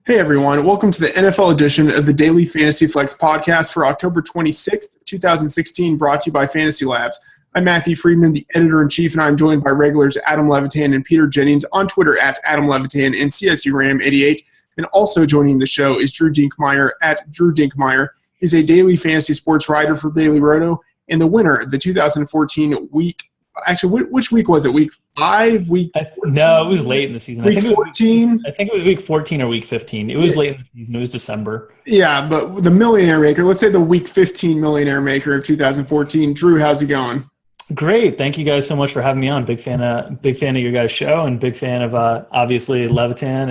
Hey everyone, welcome to the NFL edition of the Daily Fantasy Flex podcast for October 26th, 2016, brought to you by FantasyLabs. I'm Matthew Freedman, the editor-in-chief, and I'm joined by regulars Adam Levitan and Peter Jennings on Twitter at Adam Levitan and CSURam88. And also joining the show is Drew Dinkmeyer at Drew Dinkmeyer. He's a daily fantasy sports writer for Daily Roto and the winner of the 2014 week. Actually, which week was it? Week 5? No, it was late in the season. Week 14? I think it was week 14 or week 15. It was late in the season. It was December. Yeah, but the Millionaire Maker, let's say the week 15 Millionaire Maker of 2014. Drew, how's it going? Great. Thank you guys so much for having me on. Big fan of your guys' show and big fan of obviously Levitan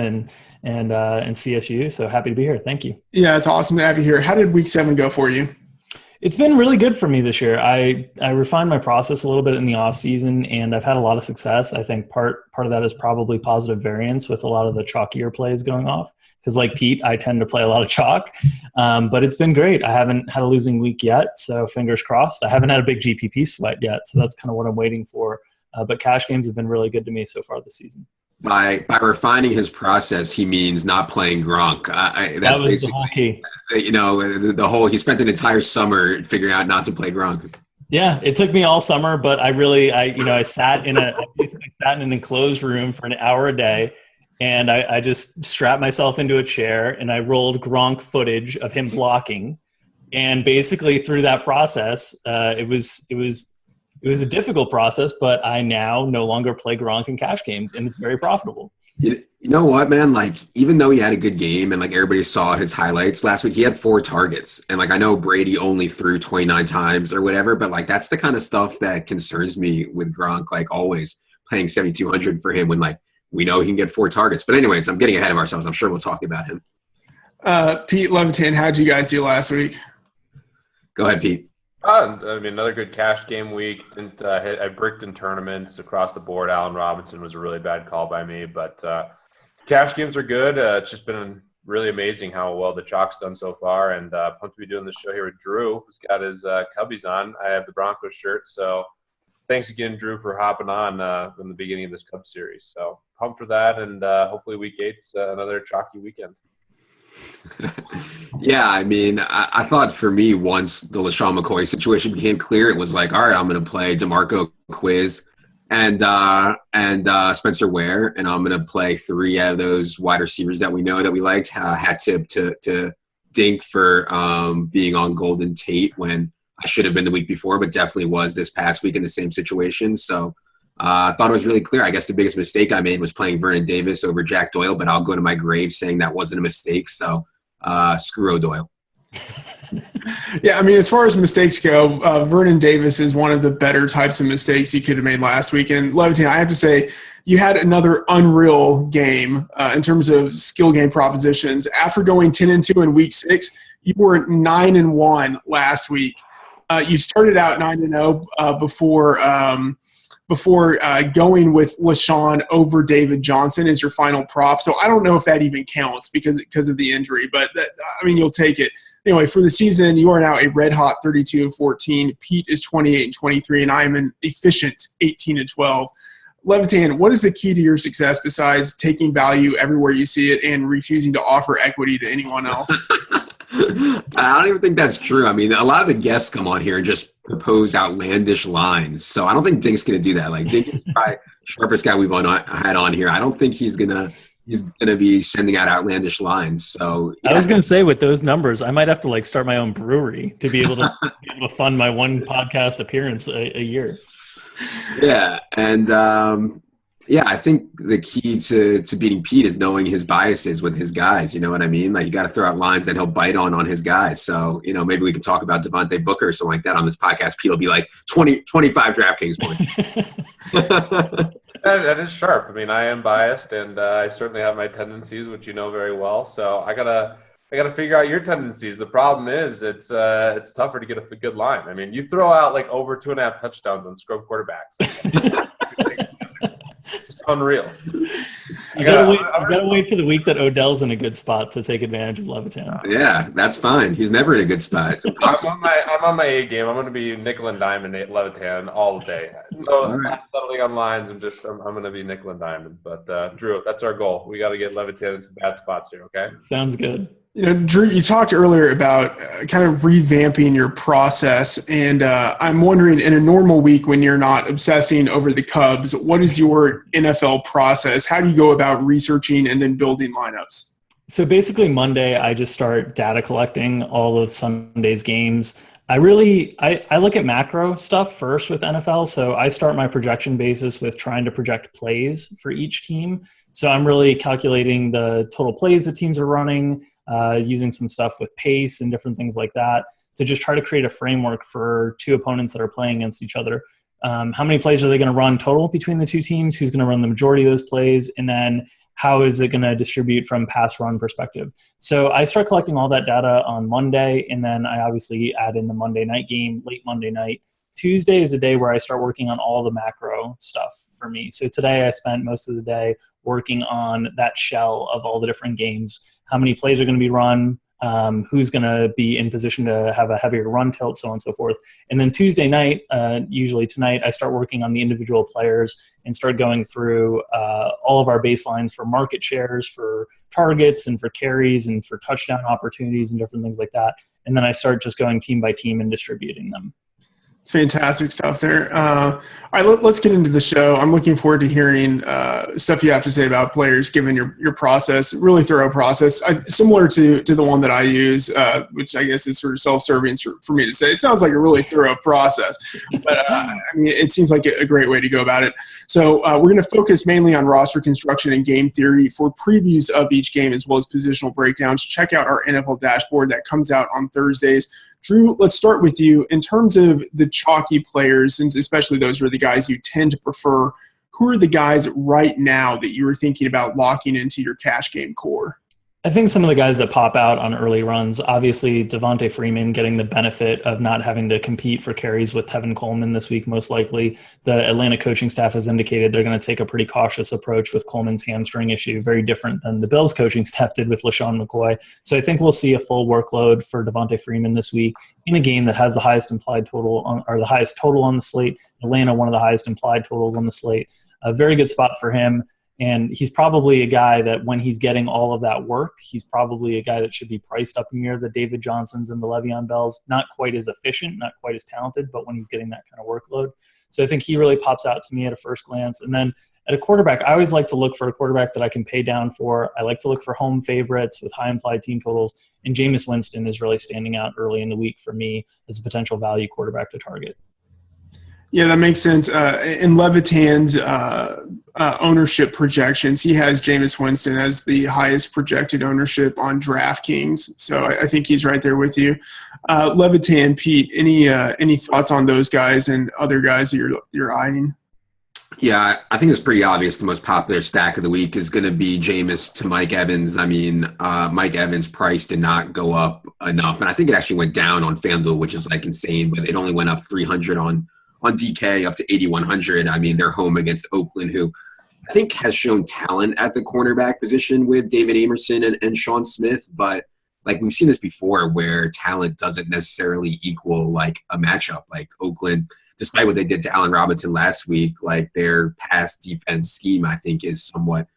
and CSU. So happy to be here. Thank you. Yeah, it's awesome to have you here. How did week 7 go for you? It's been really good for me this year. I refined my process a little bit in the off season, and I've had a lot of success. I think part of that is probably positive variance with a lot of the chalkier plays going off. Because like Pete, I tend to play a lot of chalk, but it's been great. I haven't had a losing week yet, so fingers crossed. I haven't had a big GPP sweat yet, so that's kind of what I'm waiting for. But cash games have been really good to me so far this season. By refining his process, he means not playing Gronk. That was basically the whole key. You know, he spent an entire summer figuring out not to play Gronk. Yeah, it took me all summer, but I sat in an enclosed room for an hour a day, and I just strapped myself into a chair and I rolled Gronk footage of him blocking, and basically through that process, it was a difficult process, but I now no longer play Gronk in cash games, and it's very profitable. You know what, man? Like, even though he had a good game and like everybody saw his highlights last week, he had 4 targets. And like, I know Brady only threw 29 times or whatever, but like, that's the kind of stuff that concerns me with Gronk, like always paying 7,200 for him when like we know he can get 4 targets. But anyways, I'm getting ahead of ourselves. I'm sure we'll talk about him. Pete, Levitan, how'd you guys do last week? Go ahead, Pete. Another good cash game week. I bricked in tournaments across the board. Allen Robinson was a really bad call by me, but cash games are good. It's just been really amazing how well the chalk's done so far, and pumped to be doing this show here with Drew, who's got his Cubbies on. I have the Broncos shirt, so thanks again, Drew, for hopping on in the beginning of this Cubs series. So pumped for that, and hopefully week 8's another chalky weekend. Yeah, I mean, I thought for me, once the LaShawn McCoy situation became clear, it was like, all right, I'm going to play DeMarco Quiz and Spencer Ware, and I'm going to play 3 out of those wide receivers that we know that we liked. Hat tip to Dink for being on Golden Tate when I should have been the week before, but definitely was this past week in the same situation. So I thought it was really clear. I guess the biggest mistake I made was playing Vernon Davis over Jack Doyle, but I'll go to my grave saying that wasn't a mistake. So screw O'Doyle. Yeah, I mean, as far as mistakes go, Vernon Davis is one of the better types of mistakes he could have made last week. And Levitan, I have to say, you had another unreal game in terms of skill game propositions. After going 10-2 in week 6, you were 9-1 last week. You started out 9-0 before going with LaShawn over David Johnson as your final prop. So I don't know if that even counts because of the injury, but you'll take it. Anyway, for the season, you are now a red-hot 32-14. Pete is 28-23, and I am an efficient 18-12. Levitan, what is the key to your success besides taking value everywhere you see it and refusing to offer equity to anyone else? I don't even think that's true. I mean, a lot of the guests come on here and just propose outlandish lines. So I don't think Dink's going to do that. Like, Dink is probably the sharpest guy we've had on here. I don't think he's going to be sending out outlandish lines. So yeah. I was going to say, with those numbers, I might have to start my own brewery to be able to fund my one podcast appearance a year. Yeah. And, yeah, I think the key to beating Pete is knowing his biases with his guys. You know what I mean? Like, you got to throw out lines that he'll bite on his guys. So, maybe we could talk about Devontae Booker or something like that on this podcast. Pete will be like 25 DraftKings points. That is sharp. I mean, I am biased, and I certainly have my tendencies, which you know very well. So I gotta figure out your tendencies. The problem is it's tougher to get a good line. I mean, you throw out like over 2.5 touchdowns on scrub quarterbacks. Just unreal. You gotta wait for the week that Odell's in a good spot to take advantage of Levitan. Yeah, that's fine. He's never in a good spot. It's impossible. I'm on my A game. I'm going to be nickel and diamond at Levitan all day. So I'm not settling on lines. I'm going to be nickel and diamond. But Drew, that's our goal. We got to get Levitan in some bad spots here. Okay. Sounds good. Drew, you talked earlier about kind of revamping your process, and I'm wondering, in a normal week when you're not obsessing over the Cubs, what is your NFL process? How do you go about researching and then building lineups? So basically Monday, I just start data collecting all of Sunday's games. I look at macro stuff first with NFL. So I start my projection basis with trying to project plays for each team. So I'm really calculating the total plays that teams are running, using some stuff with pace and different things like that to just try to create a framework for two opponents that are playing against each other. How many plays are they going to run total between the two teams? Who's going to run the majority of those plays? And then how is it going to distribute from pass run perspective? So I start collecting all that data on Monday, and then I obviously add in the Monday night game, late Monday night. Tuesday is a day where I start working on all the macro stuff for me. So today I spent most of the day working on that shell of all the different games. How many plays are going to be run? Who's going to be in position to have a heavier run tilt, so on and so forth. And then Tuesday night, usually tonight, I start working on the individual players and start going through all of our baselines for market shares, for targets, and for carries, and for touchdown opportunities and different things like that. And then I start just going team by team and distributing them. It's fantastic stuff there. All right, let's get into the show. I'm looking forward to hearing stuff you have to say about players, given your process, really thorough process, similar to the one that I use, which I guess is sort of self-serving for me to say. It sounds like a really thorough process, but I mean, it seems like a great way to go about it. So we're going to focus mainly on roster construction and game theory. For previews of each game as well as positional breakdowns, check out our NFL dashboard that comes out on Thursdays. Drew, let's start with you. In terms of the chalky players, and especially those who are the guys you tend to prefer, who are the guys right now that you were thinking about locking into your cash game core? I think some of the guys that pop out on early runs, obviously Devontae Freeman getting the benefit of not having to compete for carries with Tevin Coleman this week, most likely. The Atlanta coaching staff has indicated they're going to take a pretty cautious approach with Coleman's hamstring issue, very different than the Bills coaching staff did with LaShawn McCoy. So I think we'll see a full workload for Devontae Freeman this week in a game that has the highest implied total or the highest total on the slate. Atlanta, one of the highest implied totals on the slate. A very good spot for him. And he's probably a guy that when he's getting all of that work, he's probably a guy that should be priced up near the David Johnsons and the Le'Veon Bells. Not quite as efficient, not quite as talented, but when he's getting that kind of workload. So I think he really pops out to me at a first glance. And then at a quarterback, I always like to look for a quarterback that I can pay down for. I like to look for home favorites with high implied team totals. And Jameis Winston is really standing out early in the week for me as a potential value quarterback to target. Yeah, that makes sense. In Levitan's ownership projections, he has Jameis Winston as the highest projected ownership on DraftKings. So I think he's right there with you. Levitan, Pete, any thoughts on those guys and other guys that you're eyeing? Yeah, I think it's pretty obvious the most popular stack of the week is going to be Jameis to Mike Evans. I mean, Mike Evans' price did not go up enough, and I think it actually went down on FanDuel, which is like insane, but it only went up 300 on DK up to 8,100. I mean, they're home against Oakland, who I think has shown talent at the cornerback position with David Amerson and Sean Smith. But like we've seen this before where talent doesn't necessarily equal like a matchup. Like Oakland, despite what they did to Allen Robinson last week, like their pass defense scheme, I think, is somewhat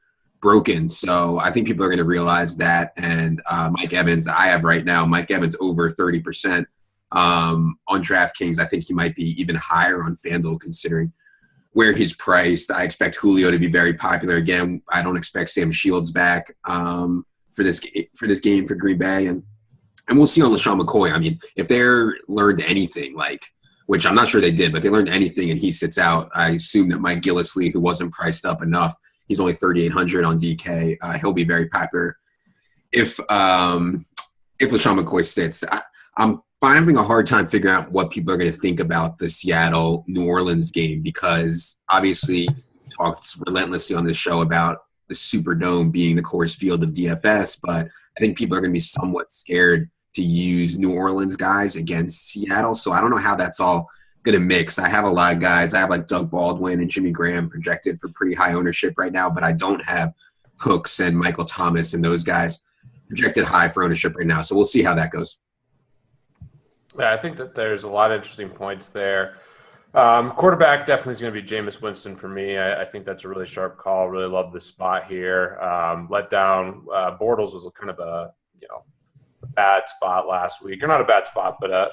broken. So I think people are going to realize that. And Mike Evans, I have right now, Mike Evans over 30%. On DraftKings. I think he might be even higher on FanDuel considering where he's priced. I expect Julio to be very popular again. I don't expect Sam Shields back for this game for Green Bay, and we'll see on LaShawn McCoy. I mean, if they learned anything, like which I'm not sure they did, but they learned anything and he sits out, I assume that Mike Gillislee, who wasn't priced up enough, he's only 3,800 on DK. He'll be very popular if LaShawn McCoy sits. I'm having a hard time figuring out what people are going to think about the Seattle-New Orleans game because obviously we talked relentlessly on this show about the Superdome being the Coors Field of DFS, but I think people are going to be somewhat scared to use New Orleans guys against Seattle. So I don't know how that's all going to mix. I have a lot of guys. I have like Doug Baldwin and Jimmy Graham projected for pretty high ownership right now, but I don't have Cooks and Michael Thomas and those guys projected high for ownership right now. So we'll see how that goes. Yeah, I think that there's a lot of interesting points there. Quarterback definitely is going to be Jameis Winston for me. I think that's a really sharp call. Really love this spot here. Let down. Bortles was kind of a bad spot last week, or not a bad spot, but a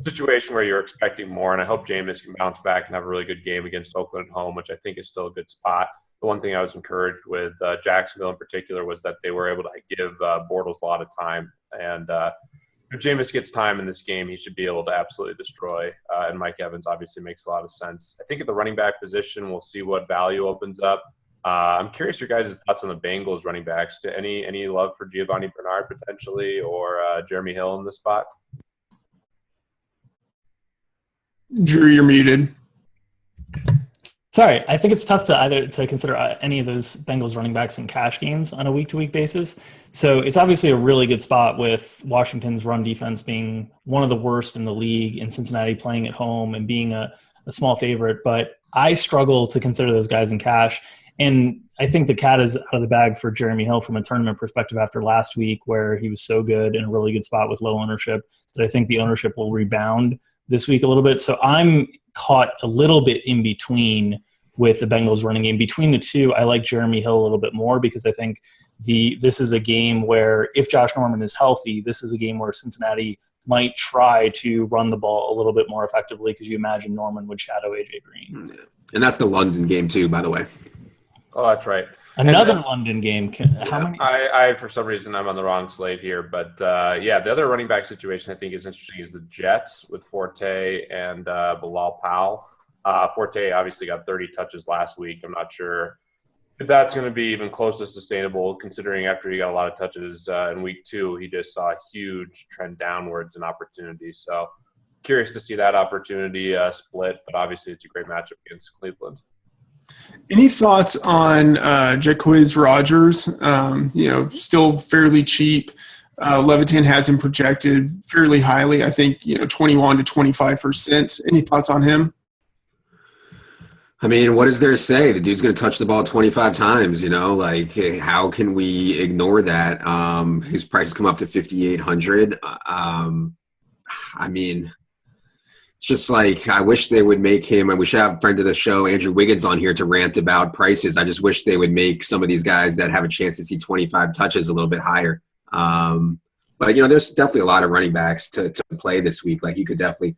situation where you're expecting more. And I hope Jameis can bounce back and have a really good game against Oakland at home, which I think is still a good spot. The one thing I was encouraged with Jacksonville in particular was that they were able to give Bortles a lot of time. And if Jameis gets time in this game, he should be able to absolutely destroy. And Mike Evans obviously makes a lot of sense. I think at the running back position, we'll see what value opens up. I'm curious your guys' thoughts on the Bengals running backs. Any love for Giovanni Bernard potentially, or Jeremy Hill in this spot? Drew, you're muted. Sorry, I think it's tough to consider any of those Bengals running backs in cash games on a week-to-week basis. So it's obviously a really good spot with Washington's run defense being one of the worst in the league, and Cincinnati playing at home and being a small favorite. But I struggle to consider those guys in cash. And I think the cat is out of the bag for Jeremy Hill from a tournament perspective after last week, where he was so good in a really good spot with low ownership, that I think the ownership will rebound this week a little bit. So I'm caught a little bit in between with the Bengals running game. Between the two, I like Jeremy Hill a little bit more, because I think this is a game where if Josh Norman is healthy, this is a game where Cincinnati might try to run the ball a little bit more effectively, because you imagine Norman would shadow A.J. Green. And that's the London game too, by the way. Oh, that's right. Another London game. How many? I for some reason, I'm on the wrong slate here. But, the other running back situation I think is interesting is the Jets with Forte and Bilal Powell. Forte obviously got 30 touches last week. I'm not sure if that's going to be even close to sustainable, considering after he got a lot of touches in week 2, he just saw a huge trend downwards in opportunity. So curious to see that opportunity split, but obviously it's a great matchup against Cleveland. Any thoughts on Jacquizz Rodgers? Still fairly cheap. Levitan has him projected fairly highly. I think 21 to 25%. Any thoughts on him? I mean, what is there to say? The dude's going to touch the ball 25 times, how can we ignore that? His price has come up to 5,800. I mean, it's just like, I wish they would make him, I wish I have a friend of the show, Andrew Wiggins, on here to rant about prices. I just wish they would make some of these guys that have a chance to see 25 touches a little bit higher. But there's definitely a lot of running backs to play this week. Like, you could definitely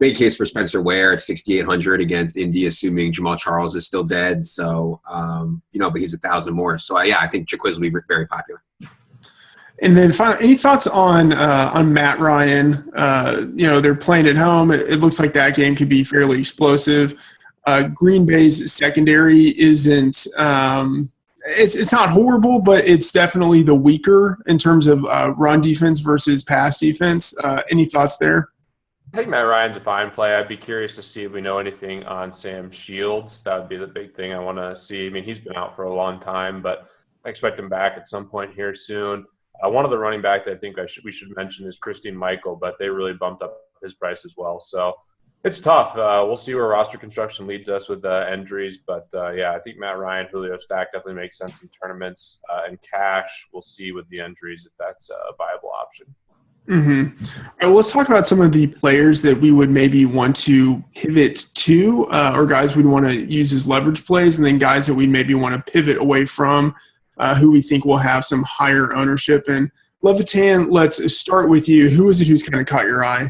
make a case for Spencer Ware at 6,800 against Indy, assuming Jamal Charles is still dead. So, but he's 1,000 more. So, I think Jacquizz will be very popular. And then finally, any thoughts on Matt Ryan? They're playing at home. It looks like that game could be fairly explosive. Green Bay's secondary isn't it's not horrible, but it's definitely the weaker in terms of run defense versus pass defense. Any thoughts there? I think Matt Ryan's a fine play. I'd be curious to see if we know anything on Sam Shields. That would be the big thing I want to see. I mean, he's been out for a long time, but I expect him back at some point here soon. One of the running back that I think we should mention is Christine Michael, but they really bumped up his price as well. So it's tough. We'll see where roster construction leads us with injuries. But, I think Matt Ryan, Julio Stack definitely makes sense in tournaments. And cash, we'll see with the injuries if that's a viable option. Mm-hmm. All right, well, let's talk about some of the players that we would maybe want to pivot to, or guys we'd want to use as leverage plays, and then guys that we maybe want to pivot away from, who we think will have some higher ownership. And Levitan, let's start with you. Who is it who's kind of caught your eye?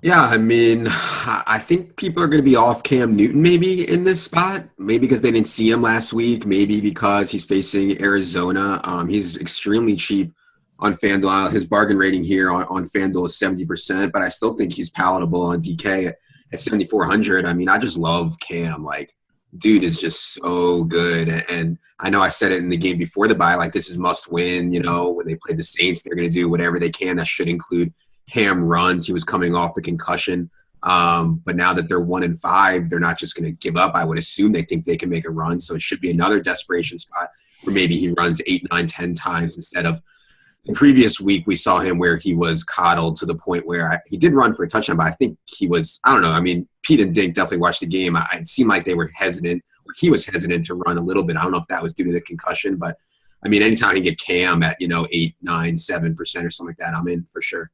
Yeah, I mean, I think people are going to be off Cam Newton maybe in this spot, maybe because they didn't see him last week, maybe because he's facing Arizona. He's extremely cheap on FanDuel. His bargain rating here on FanDuel is 70%, but I still think he's palatable on DK at 7,400. I mean, I just love Cam. Like, dude is just so good. And I know I said it in the game before the bye, like, this is must win. When they play the Saints, they're going to do whatever they can. That should include Cam runs. He was coming off the concussion. But now that they're 1-5, they're not just going to give up. I would assume they think they can make a run. So it should be another desperation spot where maybe he runs 8, 9, 10 times instead of the previous week we saw him where he was coddled to the point where he did run for a touchdown, but I think he was, I don't know. I mean, Pete and Dink definitely watched the game. It seemed like they were hesitant, or he was hesitant to run a little bit. I don't know if that was due to the concussion, but I mean, anytime you get Cam at, 8, 9, 7% or something like that, I'm in for sure.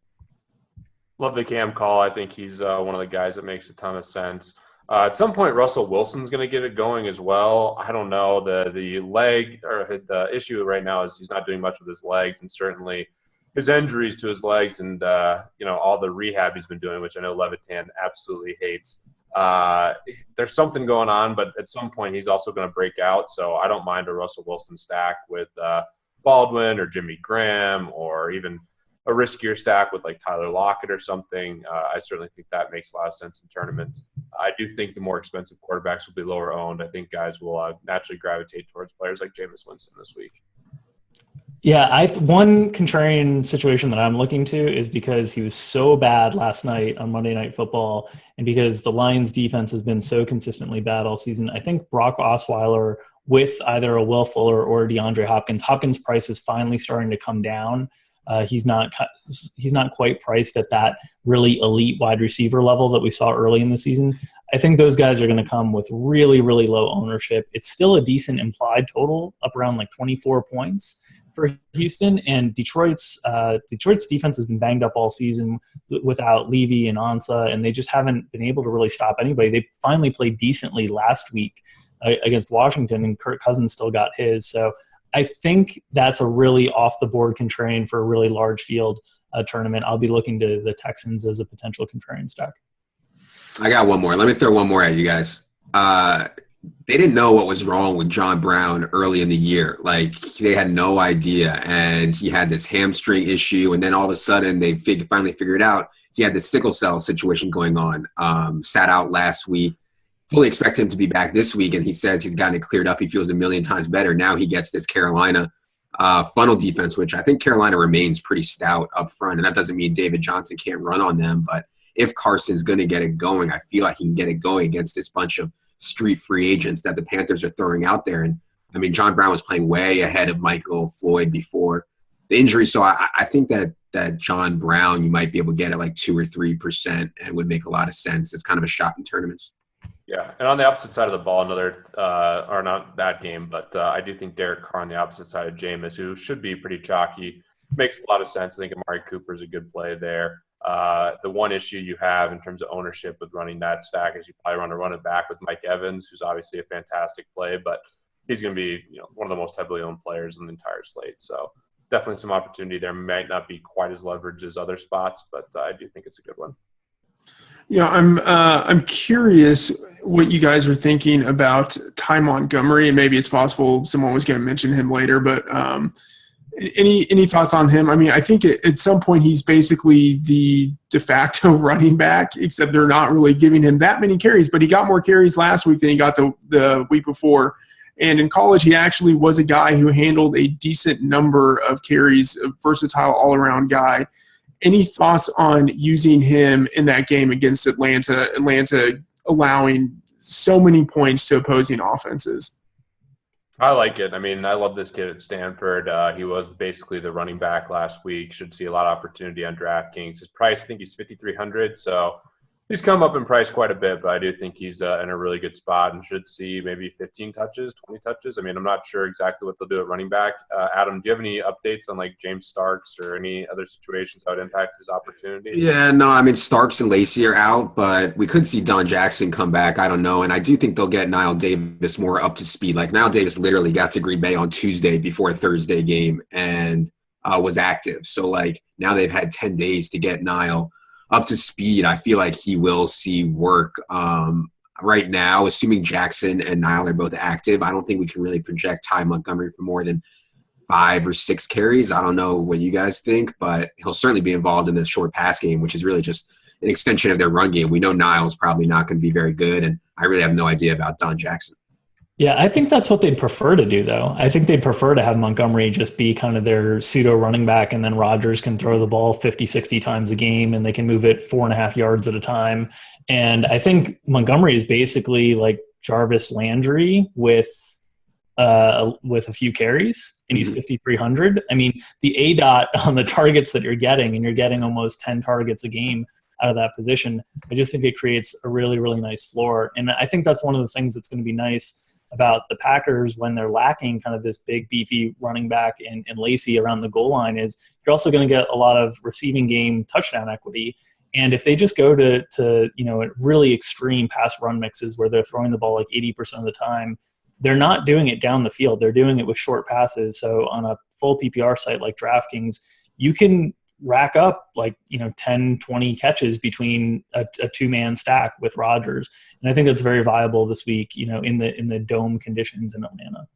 Love the Cam call. I think he's one of the guys that makes a ton of sense. At some point, Russell Wilson's going to get it going as well. I don't know. The leg, or the issue right now is he's not doing much with his legs, and certainly his injuries to his legs and all the rehab he's been doing, which I know Levitan absolutely hates. There's something going on, but at some point he's also going to break out. So I don't mind a Russell Wilson stack with Baldwin or Jimmy Graham, or even a riskier stack with like Tyler Lockett or something. I certainly think that makes a lot of sense in tournaments. I do think the more expensive quarterbacks will be lower owned. I think guys will naturally gravitate towards players like Jameis Winston this week. Yeah, one contrarian situation that I'm looking to is because he was so bad last night on Monday Night Football, and because the Lions defense has been so consistently bad all season. I think Brock Osweiler with either a Will Fuller or DeAndre Hopkins. Hopkins' price is finally starting to come down. He's not quite priced at that really elite wide receiver level that we saw early in the season. I think those guys are going to come with really, really low ownership. It's still a decent implied total, up around like 24 points for Houston. And Detroit's defense has been banged up all season without Levy and Ansah, and they just haven't been able to really stop anybody. They finally played decently last week against Washington, and Kirk Cousins still got his. So I think that's a really off-the-board contrarian for a really large field tournament. I'll be looking to the Texans as a potential contrarian stack. I got one more. Let me throw one more at you guys. They didn't know what was wrong with John Brown early in the year. Like, they had no idea, and he had this hamstring issue, and then all of a sudden they finally figured out he had this sickle cell situation going on. Sat out last week. Fully expect him to be back this week, and he says he's gotten it cleared up. He feels a million times better. Now he gets this Carolina funnel defense, which I think Carolina remains pretty stout up front, and that doesn't mean David Johnson can't run on them, but if Carson's going to get it going, I feel like he can get it going against this bunch of street free agents that the Panthers are throwing out there. And, I mean, John Brown was playing way ahead of Michael Floyd before the injury, so I think that John Brown, you might be able to get at like 2 or 3% and would make a lot of sense. It's kind of a shot in tournaments. Yeah, and on the opposite side of the ball, or not that game, but I do think Derek Carr on the opposite side of Jameis, who should be pretty chalky, makes a lot of sense. I think Amari Cooper is a good play there. The one issue you have in terms of ownership with running that stack is you probably want to run it back with Mike Evans, who's obviously a fantastic play, but he's going to be one of the most heavily owned players in the entire slate. So definitely some opportunity there. Might not be quite as leveraged as other spots, but I do think it's a good one. I'm curious what you guys are thinking about Ty Montgomery, and maybe it's possible someone was going to mention him later, but any thoughts on him? I mean, I think at some point he's basically the de facto running back, except they're not really giving him that many carries, but he got more carries last week than he got the week before. And in college, he actually was a guy who handled a decent number of carries, a versatile all-around guy. Any thoughts on using him in that game against Atlanta? Atlanta allowing so many points to opposing offenses. I like it. I mean, I love this kid at Stanford. He was basically the running back last week. Should see a lot of opportunity on DraftKings. His price, I think he's $5,300. So he's come up in price quite a bit, but I do think he's in a really good spot and should see maybe 15 touches, 20 touches. I mean, I'm not sure exactly what they'll do at running back. Adam, do you have any updates on like James Starks or any other situations that would impact his opportunity? Yeah, no, I mean, Starks and Lacey are out, but we could see Don Jackson come back. I don't know. And I do think they'll get Niall Davis more up to speed. Like, Niall Davis literally got to Green Bay on Tuesday before a Thursday game and was active. So, like, now they've had 10 days to get Niall up to speed. I feel like he will see work right now, assuming Jackson and Niall are both active. I don't think we can really project Ty Montgomery for more than 5 or 6 carries. I don't know what you guys think, but he'll certainly be involved in the short pass game, which is really just an extension of their run game. We know Niall's probably not going to be very good, and I really have no idea about Don Jackson. Yeah, I think that's what they'd prefer to do, though. I think they'd prefer to have Montgomery just be kind of their pseudo running back, and then Rodgers can throw the ball 50, 60 times a game, and they can move it 4.5 yards at a time. And I think Montgomery is basically like Jarvis Landry with with a few carries, and he's 5,300. I mean, the ADOT on the targets that you're getting, and you're getting almost 10 targets a game out of that position, I just think it creates a really, really nice floor. And I think that's one of the things that's going to be nice about the Packers when they're lacking kind of this big, beefy running back and Lacey around the goal line is you're also going to get a lot of receiving game touchdown equity. And if they just go to really extreme pass run mixes where they're throwing the ball like 80% of the time, they're not doing it down the field. They're doing it with short passes. So on a full PPR site like DraftKings, you can rack up 10, 20 catches between a two-man stack with Rodgers. And I think that's very viable this week, in the dome conditions in Atlanta.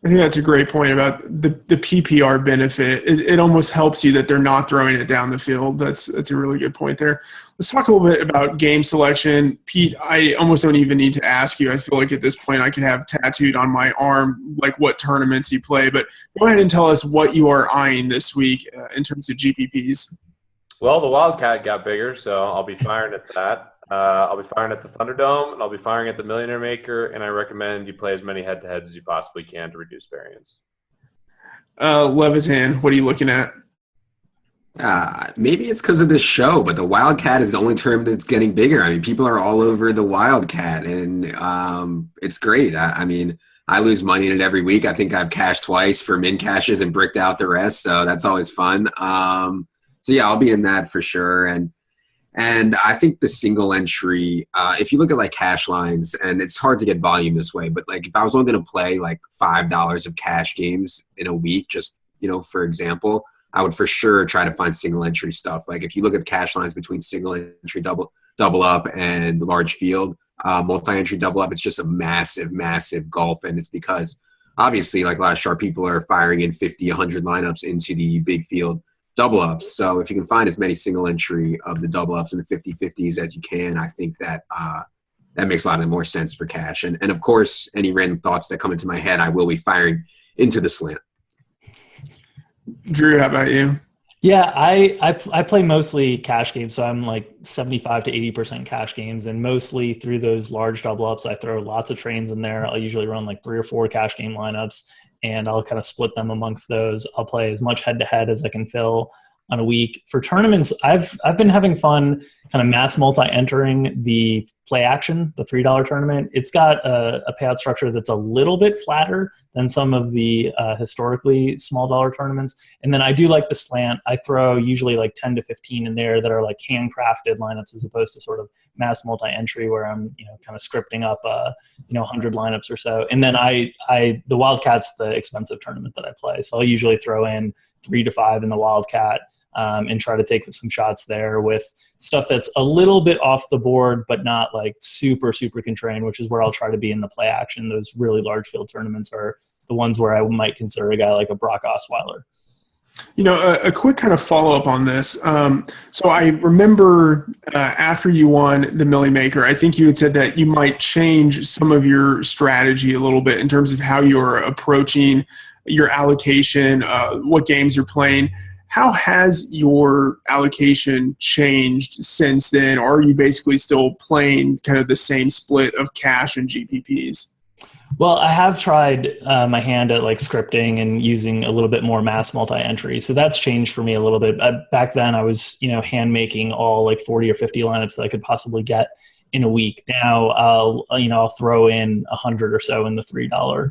I think that's a great point about the PPR benefit. It almost helps you that they're not throwing it down the field. That's a really good point there. Let's talk a little bit about game selection. Pete, I almost don't even need to ask you. I feel like at this point I could have tattooed on my arm like what tournaments you play. But go ahead and tell us what you are eyeing this week in terms of GPPs. Well, the Wildcat got bigger, so I'll be firing at that. I'll be firing at the Thunderdome, and I'll be firing at the Millionaire Maker, and I recommend you play as many head-to-heads as you possibly can to reduce variance. Levitan, what are you looking at? Maybe it's because of this show, but the Wildcat is the only term that's getting bigger. I mean, people are all over the Wildcat, and it's great. I mean, I lose money in it every week. I think I've cashed twice for min cashes and bricked out the rest, so that's always fun. So, yeah, I'll be in that for sure, and I think the single entry, if you look at like cash lines, and it's hard to get volume this way, but like if I was only going to play like $5 of cash games in a week, just, for example, I would for sure try to find single entry stuff. Like if you look at cash lines between single entry, double up and large field, multi-entry double up, it's just a massive, massive gulf. And it's because obviously like a lot of sharp people are firing in 50, 100 lineups into the big field double ups. So if you can find as many single entry of the double ups and the 50-50s as you can, I think that that makes a lot more sense for cash. And of course, any random thoughts that come into my head, I will be firing into the slant. Drew, how about you? Yeah, I play mostly cash games, so I'm like 75 to 80% cash games, and mostly through those large double ups, I throw lots of trains in there. I'll usually run like 3 or 4 cash game lineups, and I'll kind of split them amongst those. I'll play as much head-to-head as I can fill on a week. For tournaments, I've been having fun kind of mass multi-entering the play action, the $3 tournament. It's got a payout structure that's a little bit flatter than some of the historically small dollar tournaments. And then I do like the slant. I throw usually like 10 to 15 in there that are like handcrafted lineups as opposed to sort of mass multi-entry where I'm kind of scripting up 100 lineups or so. And then the Wildcat's the expensive tournament that I play. So I'll usually throw in 3 to 5 in the Wildcat. And try to take some shots there with stuff that's a little bit off the board, but not like super, super contrarian, which is where I'll try to be in the play action. Those really large field tournaments are the ones where I might consider a guy like a Brock Osweiler. A quick kind of follow-up on this. So I remember after you won the Millie Maker, I think you had said that you might change some of your strategy a little bit in terms of how you're approaching your allocation, what games you're playing. How has your allocation changed since then? Or are you basically still playing kind of the same split of cash and GPPs? Well, I have tried my hand at like scripting and using a little bit more mass multi-entry. So that's changed for me a little bit. Back then I was, hand making all like 40 or 50 lineups that I could possibly get in a week. Now I'll throw in 100 or so in the $3.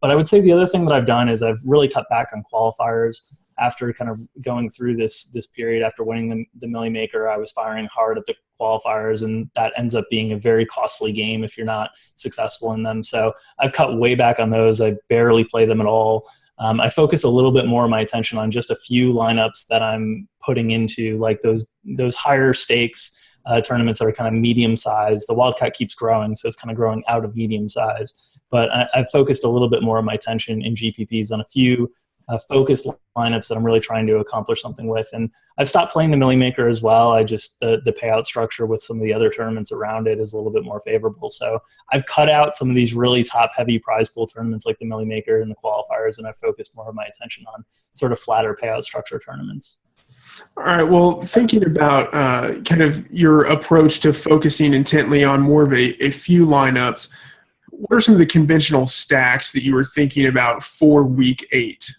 But I would say the other thing that I've done is I've really cut back on qualifiers. After kind of going through this period, after winning the Millie Maker, I was firing hard at the qualifiers, and that ends up being a very costly game if you're not successful in them. So I've cut way back on those. I barely play them at all. I focus a little bit more of my attention on just a few lineups that I'm putting into, like those higher stakes tournaments that are kind of medium size. The Wildcat keeps growing, so it's kind of growing out of medium size. But I've focused a little bit more of my attention in GPPs on a few focused lineups that I'm really trying to accomplish something with. And I've stopped playing the Millie Maker as well. I just, the payout structure with some of the other tournaments around it is a little bit more favorable. So I've cut out some of these really top heavy prize pool tournaments like the Millie Maker and the qualifiers, and I've focused more of my attention on sort of flatter payout structure tournaments. All right. Well, thinking about kind of your approach to focusing intently on more of a few lineups, what are some of the conventional stacks that you were thinking about for Week 8?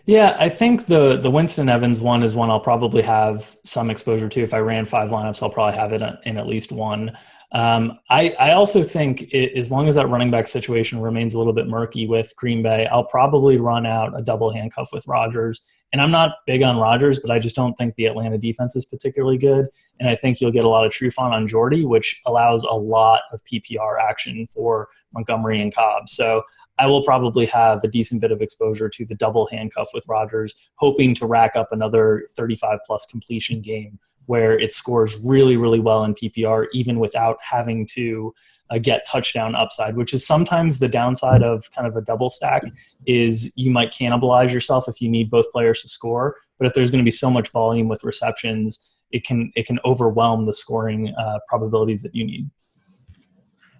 Yeah, I think the Winston Evans one is one I'll probably have some exposure to. If I ran 5 lineups, I'll probably have it in at least one. I also think as long as that running back situation remains a little bit murky with Green Bay, I'll probably run out a double handcuff with Rodgers. And I'm not big on Rodgers, but I just don't think the Atlanta defense is particularly good. And I think you'll get a lot of true fun on Jordy, which allows a lot of PPR action for Montgomery and Cobb. So I will probably have a decent bit of exposure to the double handcuff with Rodgers, hoping to rack up another 35-plus completion game where it scores really, really well in PPR, even without having to get touchdown upside, which is sometimes the downside of kind of a double stack is you might cannibalize yourself if you need both players to score. But if there's going to be so much volume with receptions, it can overwhelm the scoring probabilities that you need.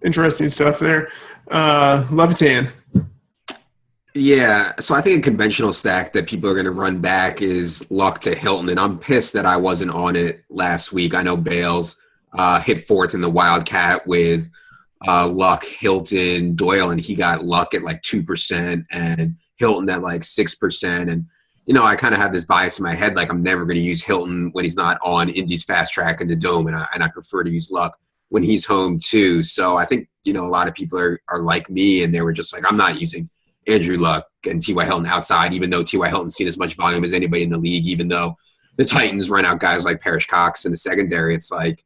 Interesting stuff there. Levitan. Yeah, so I think a conventional stack that people are going to run back is Luck to Hilton, and I'm pissed that I wasn't on it last week. I know Bales hit 4th in the Wildcat with Luck, Hilton, Doyle, and he got Luck at like 2% and Hilton at like 6%. And, I kind of have this bias in my head, like I'm never going to use Hilton when he's not on Indy's Fast Track in the Dome, and I prefer to use Luck when he's home too. So I think, a lot of people are like me, and they were just like, I'm not using Andrew Luck and T.Y. Hilton outside, even though T.Y. Hilton's seen as much volume as anybody in the league, even though the Titans run out guys like Parrish Cox in the secondary. It's like,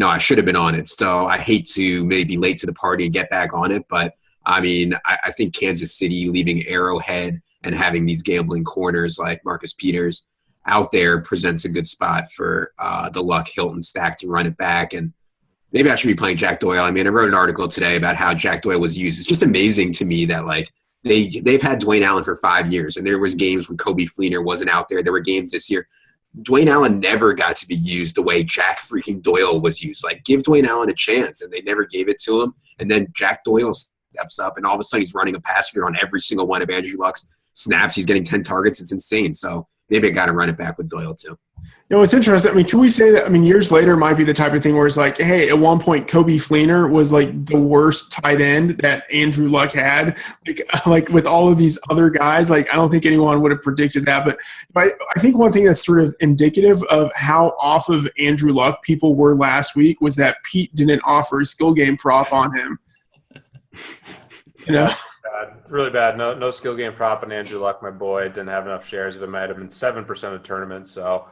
I should have been on it. So I hate to maybe late to the party and get back on it. But, I think Kansas City leaving Arrowhead and having these gambling corners like Marcus Peters out there presents a good spot for the Luck Hilton stack to run it back. And maybe I should be playing Jack Doyle. I wrote an article today about how Jack Doyle was used. It's just amazing to me that, like, they've had Dwayne Allen for 5 years, and there was games when Kobe Fleener wasn't out there. There were games this year. Dwayne Allen never got to be used the way Jack freaking Doyle was used. Like, give Dwayne Allen a chance, and they never gave it to him. And then Jack Doyle steps up, and all of a sudden he's running a pass feed on every single one of Andrew Luck's snaps. He's getting 10 targets. It's insane. So maybe I got to run it back with Doyle too. It's interesting. Can we say that, years later might be the type of thing where it's like, hey, at one point, Kobe Fleener was like the worst tight end that Andrew Luck had. Like with all of these other guys, like I don't think anyone would have predicted that. But I think one thing that's sort of indicative of how off of Andrew Luck people were last week was that Pete didn't offer a skill game prop on him. Really bad. No skill game prop on Andrew Luck, my boy. Didn't have enough shares of it. Might have been 7% of tournament, so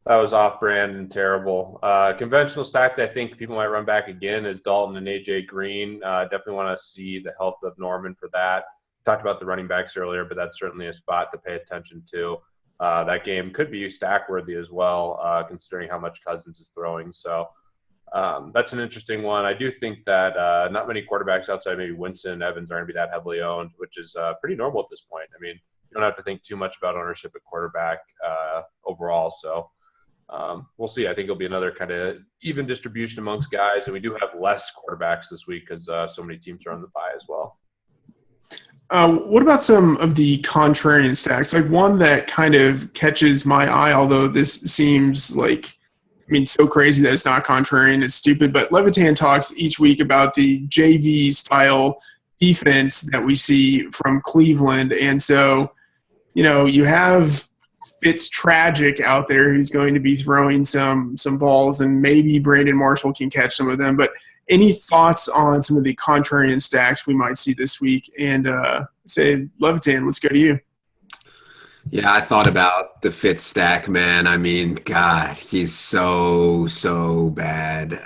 that was off-brand and terrible. Conventional stack that I think people might run back again is Dalton and A.J. Green. Definitely want to see the health of Norman for that. Talked about the running backs earlier, but that's certainly a spot to pay attention to. That game could be stack-worthy as well, considering how much Cousins is throwing. So that's an interesting one. I do think that not many quarterbacks outside maybe Winston and Evans are going to be that heavily owned, which is pretty normal at this point. You don't have to think too much about ownership at quarterback overall. So we'll see. I think it'll be another kind of even distribution amongst guys, and we do have less quarterbacks this week because so many teams are on the bye as well. What about some of the contrarian stacks? Like one that kind of catches my eye, although this seems like so crazy that it's not contrarian, it's stupid. But Levitan talks each week about the JV style defense that we see from Cleveland. And so, you have Fitztragic out there who's going to be throwing some balls, and maybe Brandon Marshall can catch some of them. But any thoughts on some of the contrarian stacks we might see this week? And say, Levitan, let's go to you. Yeah, I thought about the Fitz stack, man. God, he's so bad.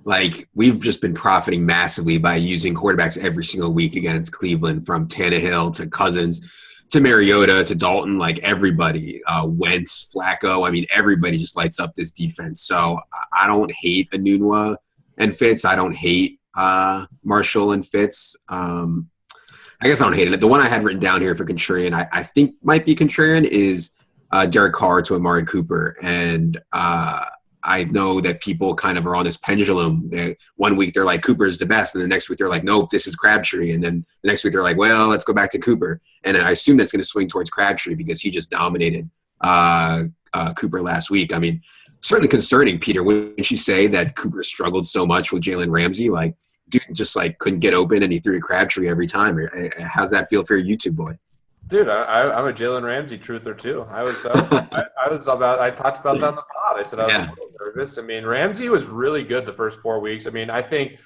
Like, we've just been profiting massively by using quarterbacks every single week against Cleveland, from Tannehill to Cousins to Mariota to Dalton, like everybody. Wentz, Flacco, everybody just lights up this defense. So I don't hate Enunwa and Fitz. I don't hate Marshall and Fitz. I guess I don't hate it. The one I had written down here for Contrarian, I think might be Contrarian, is Derek Carr to Amari Cooper. And I know that people kind of are on this pendulum. One week they're like, Cooper is the best. And the next week they're like, nope, this is Crabtree. And then the next week they're like, well, let's go back to Cooper. And I assume that's going to swing towards Crabtree because he just dominated Cooper last week. Certainly concerning, Peter, wouldn't you say that Cooper struggled so much with Jalen Ramsey? Like, dude just like couldn't get open and he threw a Crabtree every time. How's that feel for your YouTube boy? Dude, I'm a Jalen Ramsey truther too. I talked about that on the pod. I said I was a little nervous. I mean, Ramsey was really good the first 4 weeks. I mean, I think,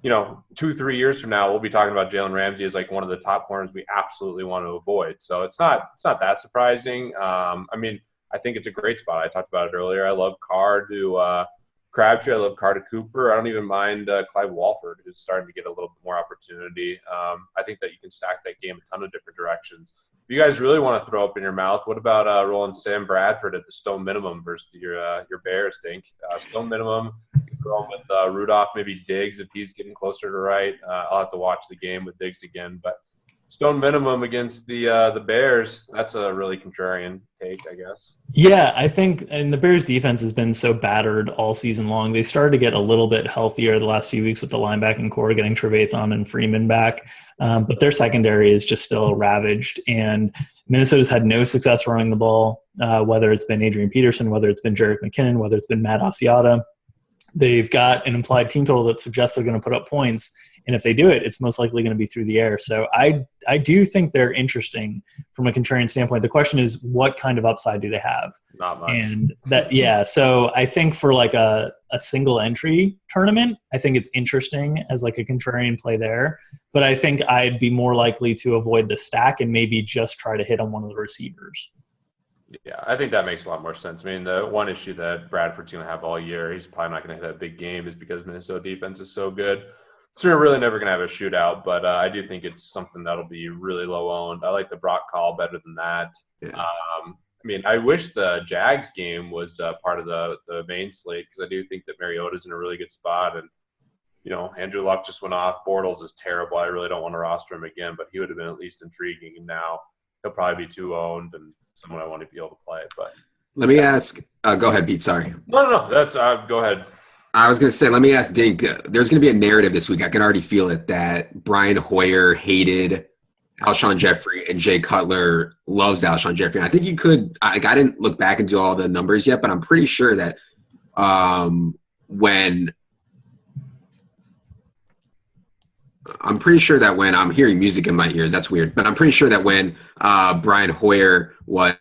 2-3 years from now, we'll be talking about Jalen Ramsey as like one of the top corners we absolutely want to avoid. So it's not that surprising. I mean, I think it's a great spot. I talked about it earlier. I love Carr to Crabtree. I love Carr to Cooper. I don't even mind Clive Walford, who's starting to get a little bit more opportunity. I think that you can stack that game a ton of different directions. If you guys really want to throw up in your mouth, what about rolling Sam Bradford at the stone minimum versus your Bears, Dink? Stone minimum, going with Rudolph, maybe Diggs if he's getting closer to right. I'll have to watch the game with Diggs again, but stone minimum against the Bears, that's a really contrarian take, I guess. Yeah, I think, and the Bears defense has been so battered all season long. They started to get a little bit healthier the last few weeks with the linebacking core, getting Trevathan and Freeman back. But their secondary is just still ravaged. And Minnesota's had no success running the ball, whether it's been Adrian Peterson, whether it's been Jerick McKinnon, whether it's been Matt Asiata. They've got an implied team total that suggests they're going to put up points. And if they do it, it's most likely going to be through the air. So I do think they're interesting from a contrarian standpoint. The question is, what kind of upside do they have? Not much. And so I think for like a single entry tournament, I think it's interesting as like a contrarian play there. But I think I'd be more likely to avoid the stack and maybe just try to hit on one of the receivers. Yeah, I think that makes a lot more sense. I mean, the one issue that Bradford's going to have all year, he's probably not going to hit a big game, is because Minnesota defense is so good. So we're really never going to have a shootout, but I do think it's something that'll be really low owned. I like the Brock call better than that. Yeah. I mean, I wish the Jags game was part of the main slate, because I do think that Mariota's in a really good spot. And, Andrew Luck just went off. Bortles is terrible. I really don't want to roster him again, but he would have been at least intriguing. And now he'll probably be too owned and someone I want to be able to play. But let me ask. Go ahead, Pete. Sorry. No. That's go ahead. I was going to say, let me ask Dink. There's going to be a narrative this week. I can already feel it, that Brian Hoyer hated Alshon Jeffrey and Jay Cutler loves Alshon Jeffrey. And I think you could. I didn't look back into all the numbers yet, but I'm pretty sure that when I'm hearing music in my ears, that's weird. But I'm pretty sure that when Brian Hoyer was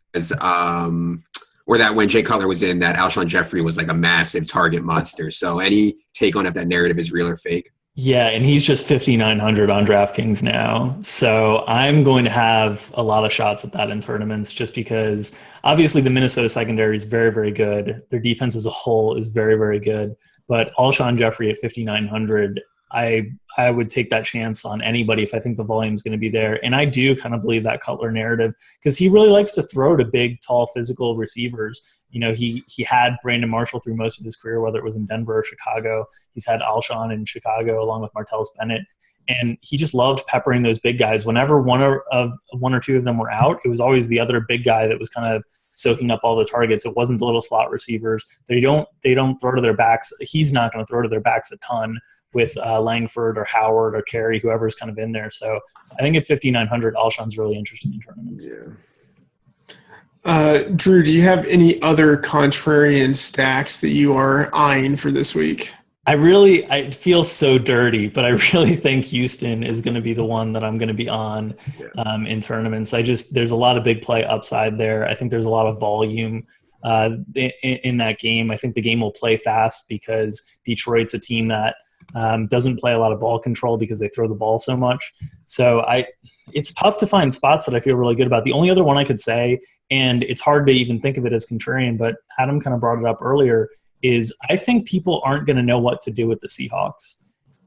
or that when Jay Cutler was in, that Alshon Jeffrey was like a massive target monster. So any take on if that narrative is real or fake? Yeah, and he's just 5,900 on DraftKings now. So I'm going to have a lot of shots at that in tournaments, just because obviously the Minnesota secondary is very, very good. Their defense as a whole is very, very good. But Alshon Jeffrey at 5,900, I would take that chance on anybody if I think the volume is going to be there. And I do kind of believe that Cutler narrative, because he really likes to throw to big, tall, physical receivers. He had Brandon Marshall through most of his career, whether it was in Denver or Chicago. He's had Alshon in Chicago along with Martellus Bennett. And he just loved peppering those big guys. Whenever one or two of them were out, it was always the other big guy that was kind of soaking up all the targets. It wasn't the little slot receivers. They don't throw to their backs. He's not going to throw to their backs a ton with Langford or Howard or Carey, whoever's kind of in there. So I think at 5,900, Alshon's really interesting in tournaments. Yeah. Drew, do you have any other contrarian stacks that you are eyeing for this week? I feel so dirty, but I really think Houston is going to be the one that I'm going to be on in tournaments. There's a lot of big play upside there. I think there's a lot of volume in that game. I think the game will play fast because Detroit's a team that doesn't play a lot of ball control because they throw the ball so much. So it's tough to find spots that I feel really good about. The only other one I could say, and it's hard to even think of it as contrarian, but Adam kind of brought it up earlier, is I think people aren't going to know what to do with the Seahawks.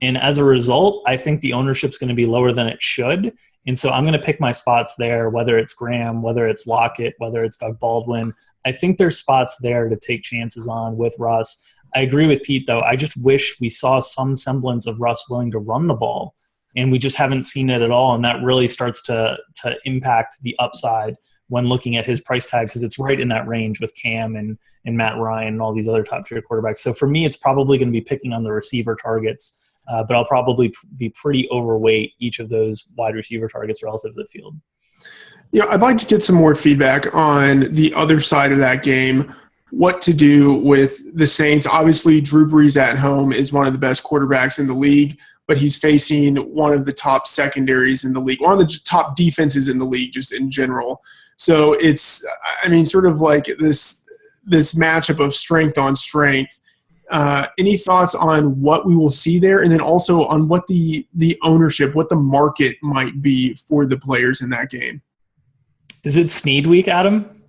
And as a result, I think the ownership's going to be lower than it should. And so I'm going to pick my spots there, whether it's Graham, whether it's Lockett, whether it's Doug Baldwin. I think there's spots there to take chances on with Russ. I agree with Pete, though. I just wish we saw some semblance of Russ willing to run the ball, and we just haven't seen it at all. And that really starts to impact the upside when looking at his price tag, because it's right in that range with Cam and Matt Ryan and all these other top-tier quarterbacks. So for me, it's probably going to be picking on the receiver targets, but I'll probably be pretty overweight each of those wide receiver targets relative to the field. I'd like to get some more feedback on the other side of that game. What to do with the Saints. Obviously, Drew Brees at home is one of the best quarterbacks in the league, but he's facing one of the top secondaries in the league, one of the top defenses in the league just in general. So it's, I mean, sort of like this matchup of strength on strength. Any thoughts on what we will see there, and then also on what the ownership, what the market might be for the players in that game? Is it Snead week, Adam?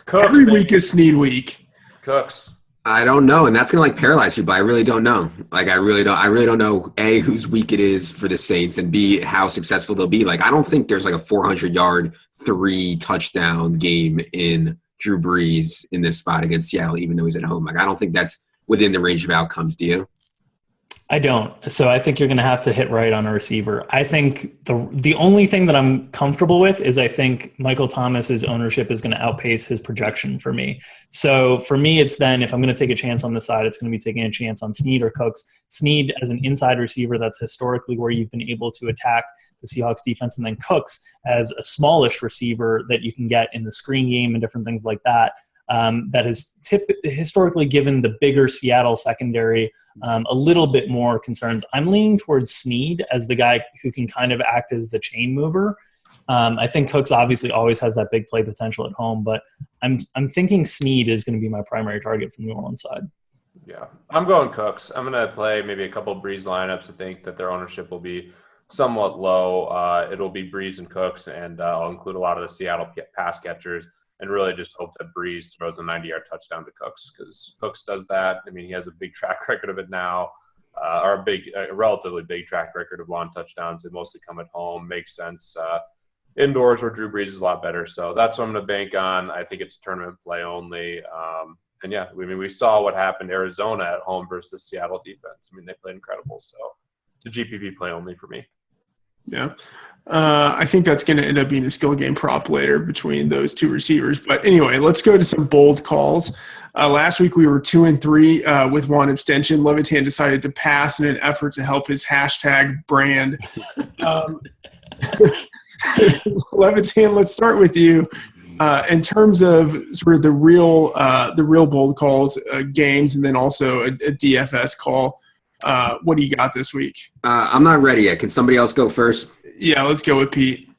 Cooks, Every baby. week is Snead week. Cooks. I don't know, and that's gonna like paralyze people. I really don't know. Like I really don't know A, whose week it is for the Saints, and B, how successful they'll be. Like I don't think there's like a 400-yard 3-touchdown game in Drew Brees in this spot against Seattle, even though he's at home. Like I don't think that's within the range of outcomes. Do you? I don't. So I think you're going to have to hit right on a receiver. I think the only thing that I'm comfortable with is I think Michael Thomas's ownership is going to outpace his projection for me. So for me, it's then if I'm going to take a chance on the side, it's going to be taking a chance on Snead or Cooks. Snead as an inside receiver, that's historically where you've been able to attack the Seahawks defense, and then Cooks as a smallish receiver that you can get in the screen game and different things like that. That has historically given the bigger Seattle secondary a little bit more concerns. I'm leaning towards Snead as the guy who can kind of act as the chain mover. I think Cooks obviously always has that big play potential at home, but I'm thinking Snead is going to be my primary target from New Orleans side. Yeah, I'm going Cooks. I'm going to play maybe a couple of Breeze lineups. I think that their ownership will be somewhat low. It'll be Breeze and Cooks, and I'll include a lot of the Seattle pass catchers. And really just hope that Breeze throws a 90-yard touchdown to Cooks, because Cooks does that. I mean, he has a big track record of it now, or a relatively big track record of long touchdowns. They mostly come at home. Makes sense. Indoors where Drew Brees is a lot better. So that's what I'm going to bank on. I think it's tournament play only. And, yeah, I mean, we saw what happened to Arizona at home versus the Seattle defense. I mean, they played incredible. So it's a GPP play only for me. Yeah. I think that's going to end up being a skill game prop later between those two receivers. But anyway, let's go to some bold calls. Last week we were 2-3 with one abstention. Levitan decided to pass in an effort to help his hashtag brand. Levitan, let's start with you. In terms of sort of the real bold calls, games, and then also a DFS call, what do you got this week? I'm not ready yet. Can somebody else go first? Yeah, let's go with Pete.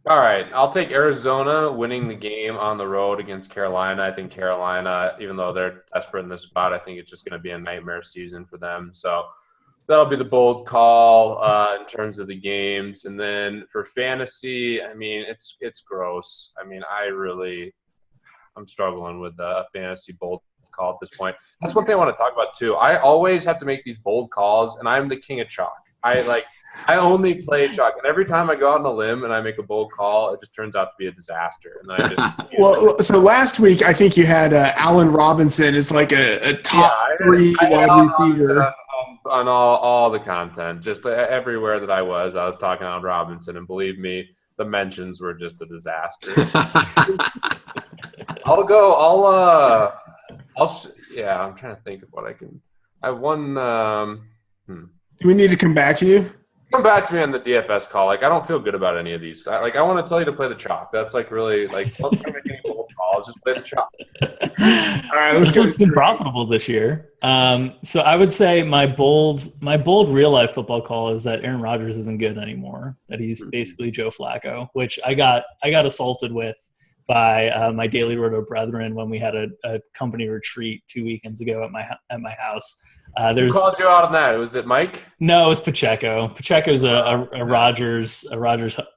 All right. I'll take Arizona winning the game on the road against Carolina. I think Carolina, even though they're desperate in this spot, I think it's just going to be a nightmare season for them. So that'll be the bold call in terms of the games. And then for fantasy, I mean, it's gross. I mean, I'm struggling with the fantasy bold call at this point. That's one thing I want to talk about too. I always have to make these bold calls, and I'm the king of chalk. I only play chalk, and every time I go out on a limb and I make a bold call, it just turns out to be a disaster. And I just well, so last week I think you had Allen Robinson as like a top 3 wide receiver on all the content. Just everywhere that I was talking on Robinson, and believe me, the mentions were just a disaster. I'm trying to think of what I can. I won. Do we need to come back to you? Come back to me on the DFS call. Like, I don't feel good about any of these. I want to tell you to play the chalk. That's like really like don't make any bold calls. Just play the chalk. All right, let's go. It's been profitable this year. So I would say my bold real life football call is that Aaron Rodgers isn't good anymore. That he's basically Joe Flacco, which I got assaulted with by my Daily Roto brethren when we had a company retreat 2 weekends ago at my house. Who called you out on that? Was it Mike? No, it was Pacheco. Pacheco's a Rodgers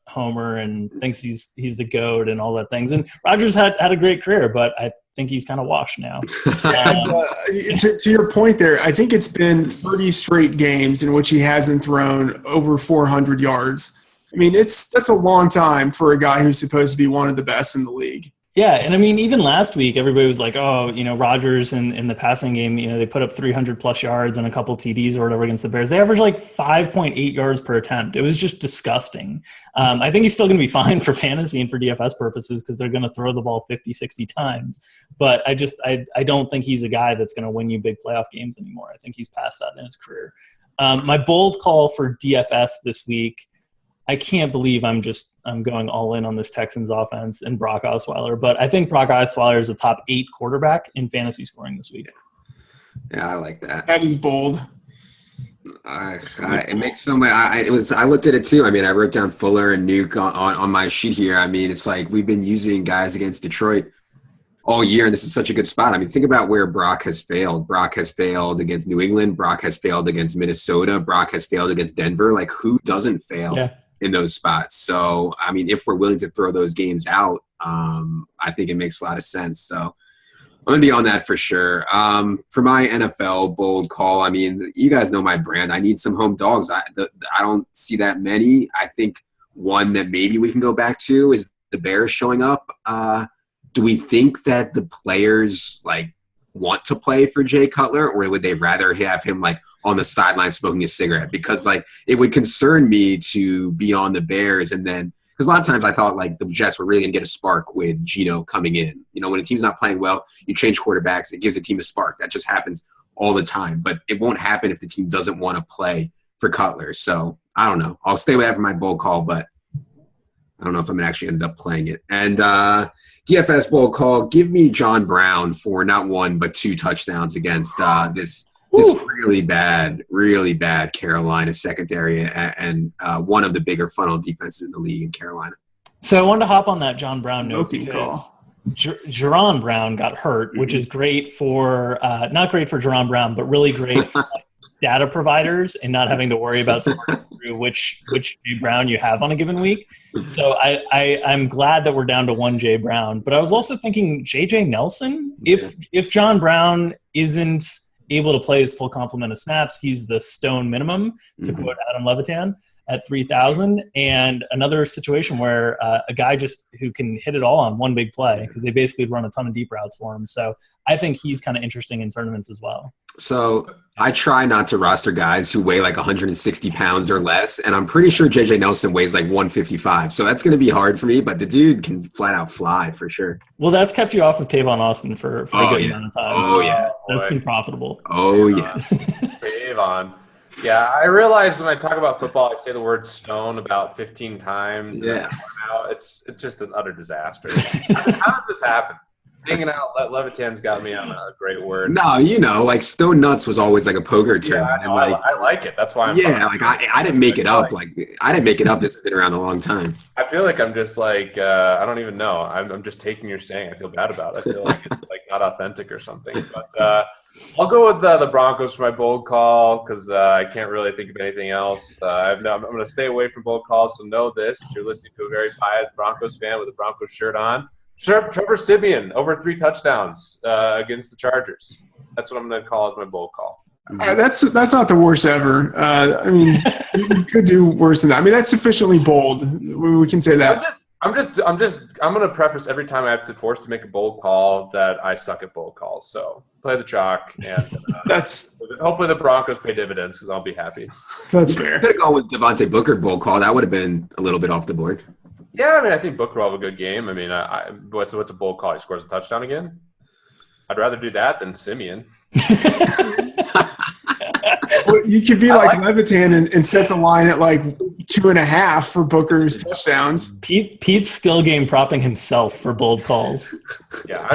homer and thinks he's the GOAT and all that things. And Rodgers had a great career, but I think he's kind of washed now. To your point there, I think it's been 30 straight games in which he hasn't thrown over 400 yards. I mean, that's a long time for a guy who's supposed to be one of the best in the league. Yeah, and I mean, even last week, everybody was like, oh, Rodgers in the passing game, they put up 300-plus yards and a couple TDs or whatever against the Bears. They averaged like 5.8 yards per attempt. It was just disgusting. I think he's still going to be fine for fantasy and for DFS purposes because they're going to throw the ball 50, 60 times. But I don't think he's a guy that's going to win you big playoff games anymore. I think he's past that in his career. My bold call for DFS this week, I can't believe I'm going all in on this Texans offense and Brock Osweiler, but I think Brock Osweiler is a top 8 quarterback in fantasy scoring this week. Yeah, I like that. That is bold. It makes so much. I looked at it too. I mean, I wrote down Fuller and Nuke on my sheet here. I mean, it's like we've been using guys against Detroit all year, and this is such a good spot. I mean, think about where Brock has failed. Brock has failed against New England. Brock has failed against Minnesota. Brock has failed against Denver. Like, who doesn't fail in those spots? So, I mean, if we're willing to throw those games out, I think it makes a lot of sense. So, I'm going to be on that for sure. For my NFL bold call, I mean, you guys know my brand. I need some home dogs. I don't see that many. I think one that maybe we can go back to is the Bears showing up. Do we think that the players like want to play for Jay Cutler, or would they rather have him like on the sideline smoking a cigarette? Because like it would concern me to be on the Bears and then because a lot of times I thought like the Jets were really going to get a spark with Geno coming in. You know, when a team's not playing well, you change quarterbacks. It gives a team a spark. That just happens all the time. But it won't happen if the team doesn't want to play for Cutler. So I don't know. I'll stay away from my bold call, but I don't know if I'm going to actually end up playing it. And DFS bold call, give me John Brown for not 1 but 2 touchdowns against this really bad Carolina secondary and one of the bigger funnel defenses in the league in Carolina. So I wanted to hop on that John Brown note because Jerron Brown got hurt, which is great for not great for Jerron Brown, but really great for like, data providers and not having to worry about sorting through which J Brown you have on a given week. So I'm glad that we're down to 1 J Brown. But I was also thinking JJ Nelson. If John Brown isn't able to play his full complement of snaps, he's the stone minimum, to quote Adam Levitan, at 3,000. And another situation where a guy just who can hit it all on one big play because they basically run a ton of deep routes for him. So I think he's kind of interesting in tournaments as well. So I try not to roster guys who weigh like 160 pounds or less, and I'm pretty sure JJ Nelson weighs like 155. So that's going to be hard for me, but the dude can flat out fly for sure. Well, that's kept you off of Tavon Austin for a good amount of time. Oh, yeah. That's been profitable. Oh, yes. Tavon. Yeah, I realize when I talk about football, I say the word stone about 15 times. Yeah. It's just an utter disaster. How did this happen? Hanging out, Levitan's got me on a great word. No, you know, like Stone Nuts was always like a poker term. Yeah, I like it. That's why I'm like I didn't make it up. Like I didn't make it up. This has been around a long time. I feel like I'm just like I don't even know. I'm just taking your saying. I feel bad about it. I feel like it's like not authentic or something. But I'll go with the Broncos for my bold call because I can't really think of anything else. I'm going to stay away from bold calls. So know this: you're listening to a very biased Broncos fan with a Broncos shirt on. Trevor Siemian over 3 touchdowns against the Chargers. That's what I'm going to call as my bold call. That's not the worst ever. I mean, you could do worse than that. I mean, that's sufficiently bold. We can say that. I'm going to preface every time I have to force to make a bold call that I suck at bold calls. So play the chalk, and hopefully the Broncos pay dividends because I'll be happy. That's fair. Could have gone with Devontae Booker bold call. That would have been a little bit off the board. Yeah, I mean, I think Booker will have a good game. I mean, what's a bold call? He scores a touchdown again? I'd rather do that than Siemian. Well, you could be like Levitan and set the line at like 2.5 for Booker's touchdowns. Pete's skill game propping himself for bold calls. Yeah,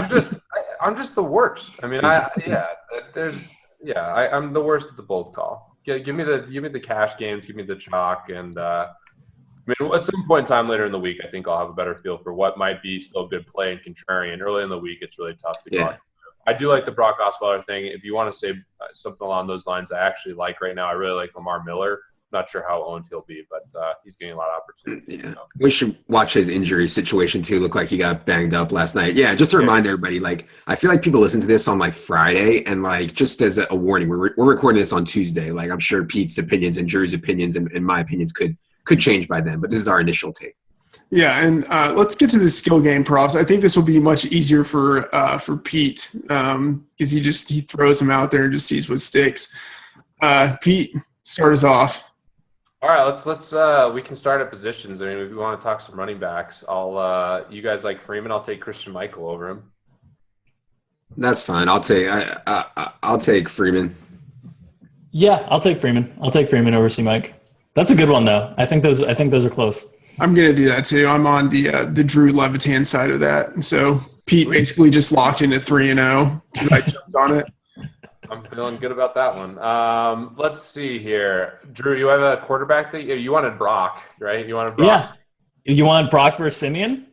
I'm just the worst. I mean, I'm the worst at the bold call. Give me the cash games, give me the chalk, and I mean, at some point in time later in the week, I think I'll have a better feel for what might be still good play in Contrarian. Early in the week, it's really tough to go. I do like the Brock Osweiler thing. If you want to say something along those lines, I actually like right now. I really like Lamar Miller. Not sure how owned he'll be, but he's getting a lot of opportunity. Yeah. So. We should watch his injury situation too. Looked like he got banged up last night. Yeah, just to remind everybody, like I feel like people listen to this on like Friday, and like just as a warning, we're recording this on Tuesday. Like I'm sure Pete's opinions and Drew's opinions and my opinions could change by then, but this is our initial take. Yeah, and let's get to the skill game props. I think this will be much easier for Pete because he throws them out there and just sees what sticks. Pete, start us off. All right, let's we can start at positions. I mean, if we want to talk some running backs, you guys like Freeman? I'll take Christian Michael over him. That's fine. I'll take Freeman. Yeah, I'll take Freeman. I'll take Freeman over C-Mike. That's a good one though. I think those are close. I'm gonna do that too. I'm on the Drew Levitan side of that. So Pete basically just locked into 3-0 because I jumped on it. I'm feeling good about that one. Let's see here. Drew, you have a quarterback that you wanted Brock, right? You wanted Brock? Yeah. You want Brock versus Simeon?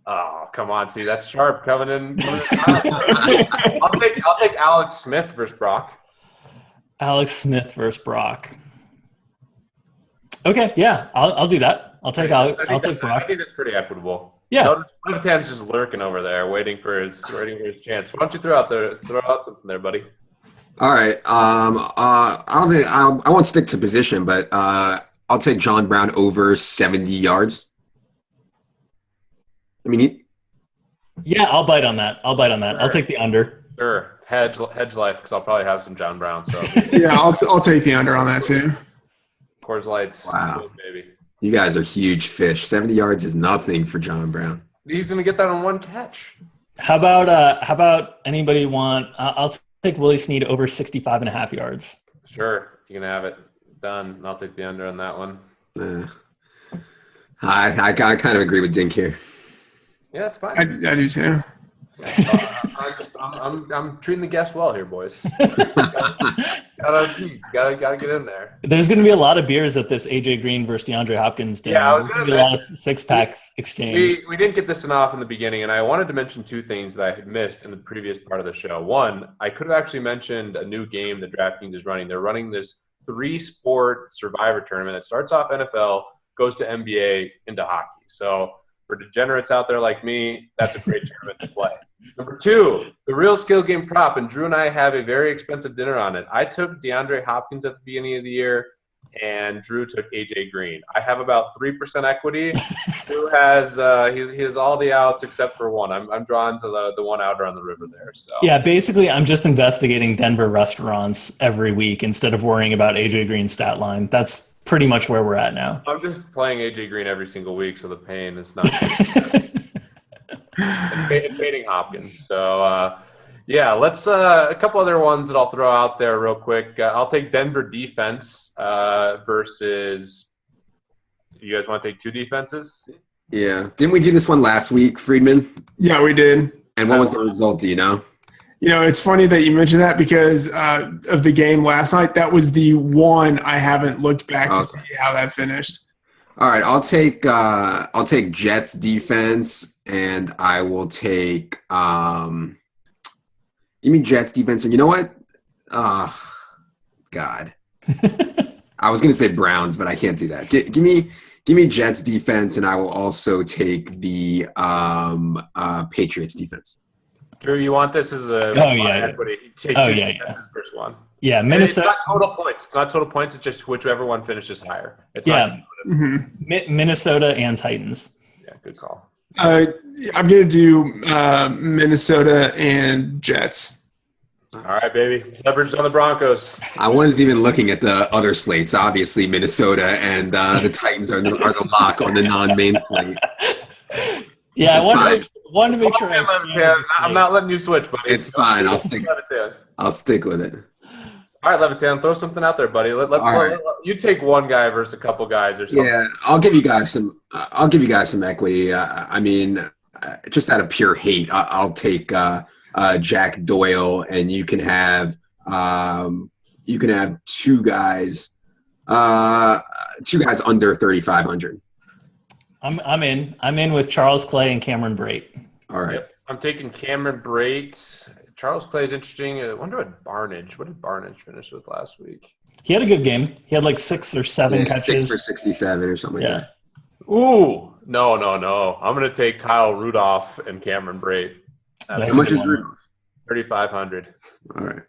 Oh, come on. See, that's sharp coming in. I'll take Alex Smith versus Brock. Alex Smith versus Brock. Okay, yeah, I'll do that. I'll take Brock. I think that's pretty equitable. Yeah. Levitan's just lurking over there, waiting for his chance. Why don't you throw out something there, buddy? All right. I won't stick to position, but I'll take John Brown over 70 yards. I mean, yeah, I'll bite on that. Sure. I'll take the under. Sure, hedge life, because I'll probably have some John Brown. So yeah, I'll take the under on that too. Coors Lights. Wow, baby. You guys are huge fish. 70 yards is nothing for John Brown. He's gonna get that on one catch. How about anybody want? I'll take Willie Snead over 65.5 yards. Sure, you can have it done. I'll take the under on that one. I kind of agree with Dink here. Yeah, it's fine. I do too. I'm treating the guests well here, boys. gotta get in there. There's going to be a lot of beers at this AJ Green versus DeAndre Hopkins dinner. Yeah, There's going to be a lot of six-packs exchanged. We didn't get this enough in the beginning, and I wanted to mention two things that I had missed in the previous part of the show. One, I could have actually mentioned a new game that DraftKings is running. They're running this 3-sport survivor tournament that starts off NFL, goes to NBA, into hockey. So for degenerates out there like me, that's a great tournament to play. Number two, the real skill game prop, and Drew and I have a very expensive dinner on it. I took DeAndre Hopkins at the beginning of the year, and Drew took AJ Green. I have about 3% equity. Drew has he has all the outs except for one. I'm drawn to the one outer on the river there. So yeah, basically, I'm just investigating Denver restaurants every week instead of worrying about AJ Green's stat line. That's pretty much where we're at now. I'm just playing AJ Green every single week, so the pain is not and fading Hopkins. So yeah, let's a couple other ones that I'll throw out there real quick. I'll take Denver defense versus. You guys want to take two defenses? Yeah. Didn't we do this one last week, Freedman? Yeah, we did. And what was the result? Do you know? You know, it's funny that you mentioned that because of the game last night. That was the one I haven't looked back to see how that finished. All right, I'll take Jets defense, and I will take you mean Jets defense, and you know what? God, I was gonna say Browns, but I can't do that. Give me Jets defense, and I will also take the Patriots defense. Drew, you want this as a equity? This first one. Yeah, Minnesota. It's not total points. It's not total points. It's just whichever one finishes higher. It's Minnesota and Titans. Yeah, good call. I'm going to do Minnesota and Jets. All right, baby. Leverage on the Broncos. I wasn't even looking at the other slates. Obviously, Minnesota and the Titans are the lock on the non-main slate. Yeah, I wanted to make sure. I'm not letting you switch, buddy. It's fine. I'll stick with it. All right, Levitan, throw something out there, buddy. You take one guy versus a couple guys or something. Yeah, I'll give you guys some equity. I mean, just out of pure hate, I'll take Jack Doyle, and you can have two guys under 3,500. I'm in with Charles Clay and Cameron Brate. All right. Yep. I'm taking Cameron Brate. Charles Clay is interesting. I wonder what did Barnage finish with last week? He had a good game. He had like 6 or 7 catches. 6 for 67 or something like that. Ooh, no. I'm going to take Kyle Rudolph and Cameron Brate. How much is Rudolph? 3,500. All right.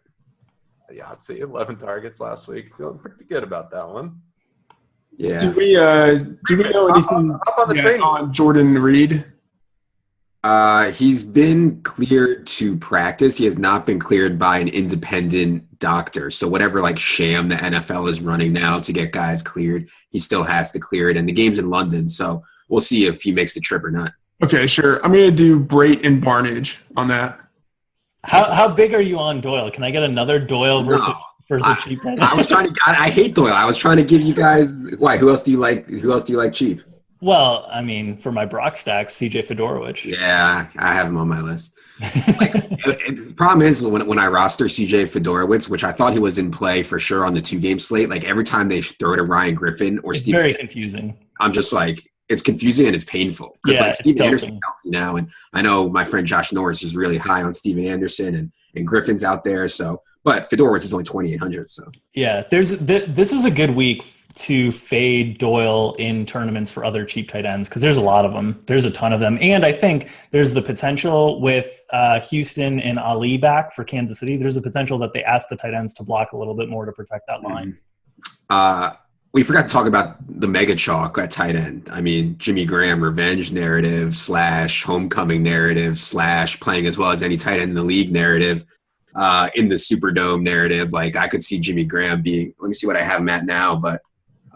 Yeah, I'd say 11 targets last week. Feeling pretty good about that one. Yeah. Do we know anything on Jordan Reed? He's been cleared to practice. He has not been cleared by an independent doctor. So whatever sham the NFL is running now to get guys cleared, he still has to clear it. And the game's in London, so we'll see if he makes the trip or not. Okay, sure. I'm going to do Brate and Barnage on that. How big are you on Doyle? Can I get another Doyle versus cheap? I was trying to. I hate Doyle. I was trying to give you guys. Why? Who else do you like? Who else do you like cheap? Well, I mean, for my Brock stacks, CJ Fedorowicz. Yeah, I have him on my list. The problem is when I roster CJ Fedorowicz, which I thought he was in play for sure on the 2-game slate, like every time they throw to Ryan Griffin or It's Steven, very confusing. I'm just like, it's confusing and it's painful because Yeah, like Steven it's Anderson's healthy now, and I know my friend Josh Norris is really high on Steven Anderson and Griffin's out there. So, but Fedorowicz is only 2,800. So Yeah, this is a good week to fade Doyle in tournaments for other cheap tight ends because there's a lot of them. There's a ton of them. And I think there's the potential with Houston and Ali back for Kansas City. There's a potential that they ask the tight ends to block a little bit more to protect that line. We forgot to talk about the mega chalk at tight end. I mean, Jimmy Graham revenge narrative / homecoming narrative / playing as well as any tight end in the league narrative. In the Superdome narrative, like I could see Jimmy Graham being, let me see what I have him at now, but